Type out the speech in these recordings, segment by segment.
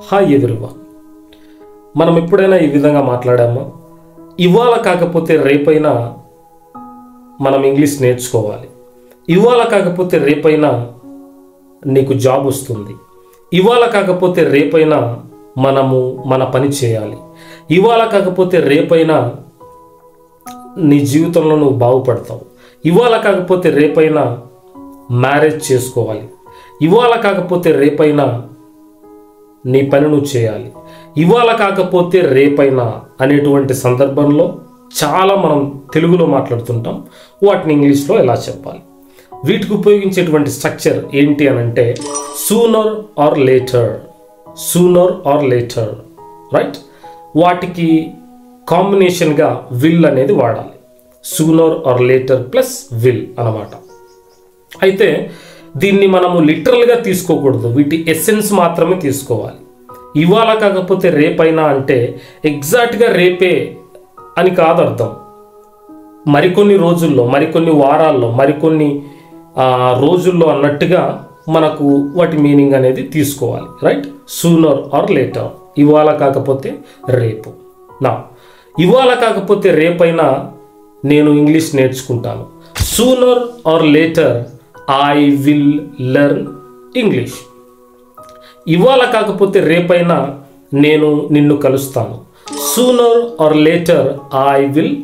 Hi everyone. మనం ఎప్పుడైనా ఈ విధంగా మాట్లాడామా? ఇవాళ కాకపోతే రేపైనా మనం ఇంగ్లీష్ నేర్చుకోవాలి, ఇవాళ కాకపోతే రేపైనా నీకు జాబ్ వస్తుంది, ఇవాళ కాకపోతే రేపైనా మనము మన పని చేయాలి, ఇవాళ కాకపోతే రేపైనా నీ జీవితంలో నువ్వు బాగుపడతావు, ఇవాళ కాకపోతే రేపైనా మ్యారేజ్ చేసుకోవాలి, ఇవాళ కాకపోతే రేపైనా నీ పని నువ్వు చేయాలి, ఇవాళ కాకపోతే రేపైనా అనేటువంటి సందర్భంలో చాలా మనం తెలుగులో మాట్లాడుతుంటాం. వాటిని ఇంగ్లీష్లో ఎలా చెప్పాలి? వీటికి ఉపయోగించేటువంటి స్ట్రక్చర్ ఏంటి అని అంటే sooner or later, sooner or later, right? వాటికి కాంబినేషన్గా విల్ అనేది వాడాలి. Sooner or later plus will అన్నమాట. అయితే దీన్ని మనము లిటరల్గా తీసుకోకూడదు, వీటి ఎసెన్స్ మాత్రమే తీసుకోవాలి. ఇవాళ కాకపోతే రేపైనా అంటే ఎగ్జాక్ట్గా రేపే అని కాదు అర్థం. మరికొన్ని రోజుల్లో, మరికొన్ని వారాల్లో, మరికొన్ని రోజుల్లో అన్నట్టుగా మనకు వాటి మీనింగ్ అనేది తీసుకోవాలి, రైట్? సూనర్ ఆర్ లేటర్, ఇవాళ కాకపోతే రేపు. నా ఇవాళ కాకపోతే రేపైనా నేను ఇంగ్లీష్ నేర్చుకుంటాను. Sooner or later I will learn English. ఇవాళ కాకపోతే రేపైనా నేను నిన్ను కలుస్తాను. Sooner or later I will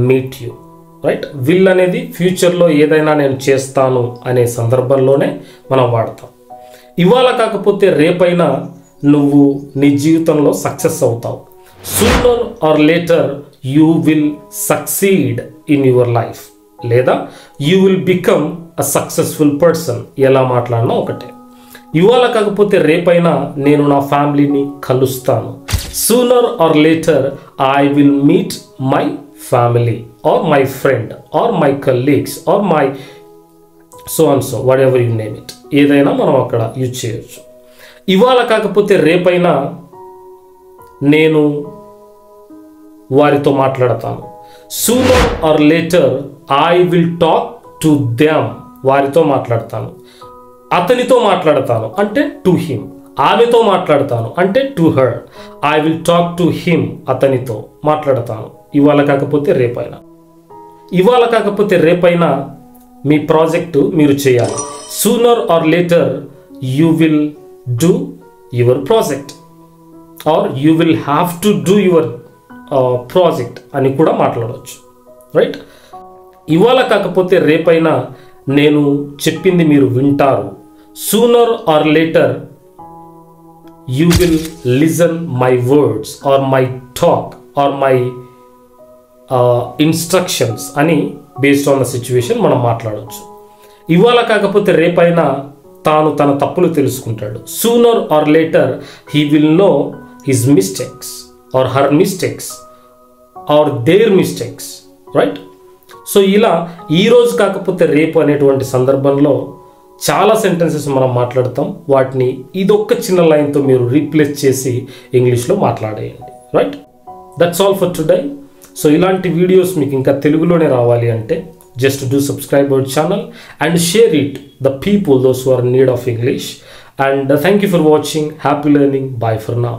meet you, right? Will అనేది ఫ్యూచర్లో ఏదైనా నేను చేస్తాను అనే సందర్భంలోనే మనం వాడతాం. ఇవాళ కాకపోతే రేపైనా నువ్వు నీ జీవితంలో సక్సెస్ అవుతావు. Sooner or later you will succeed in your life, లేదా you will become a successful person. ఎలా మాట్లాడినా ఒకటే. ఇవాళ కాకపోతే రేపైనా నేను నా ఫ్యామిలీని కలుస్తాను. Sooner or later I will meet my family or my friend or my colleagues or my so and so, whatever you name it, ఏదైనా మనం అక్కడ యూజ్ చేయొచ్చు. ఇవాళ కాకపోతే రేపైనా నేను వారితో మాట్లాడతాను. Sooner or later I will talk to them, వారితో మాట్లాడతాను. అతనితో మాట్లాడతాను అంటే టు హిమ్, ఆమెతో మాట్లాడతాను అంటే to her. I will talk to him, అతనితో మాట్లాడతాను. ఇవాళ కాకపోతే రేపైనా, ఇవాళ కాకపోతే రేపైనా మీ ప్రాజెక్టు మీరు చేయాలి. Sooner or later you will do your project or you will have to do your project అని కూడా మాట్లాడవచ్చు, రైట్? ఇవాళ కాకపోతే రేపైనా నేను చెప్పింది మీరు వింటారు. Sooner or later you will listen my words or my talk or my instructions అని బేస్డ్ ఆన్ ద సిచ్యువేషన్ మనం మాట్లాడవచ్చు. ఇవాళ కాకపోతే రేపైనా తాను తన తప్పులు తెలుసుకుంటాడు. Sooner or later he will know his mistakes or her mistakes or their mistakes, right? So ఇలా ఈరోజు కాకపోతే రేపు అనేటువంటి సందర్భంలో చాలా సెంటెన్సెస్ మనం మాట్లాడతాం. వాటిని ఇదొక్క చిన్న లైన్తో మీరు రీప్లేస్ చేసి ఇంగ్లీష్లో మాట్లాడేయండి, right? That's all for today. So ఇలాంటి వీడియోస్ మీకు ఇంకా తెలుగులోనే రావాలి అంటే just do subscribe our channel and share it the people those who are in need of English. And thank you for watching. Happy learning. Bye for now.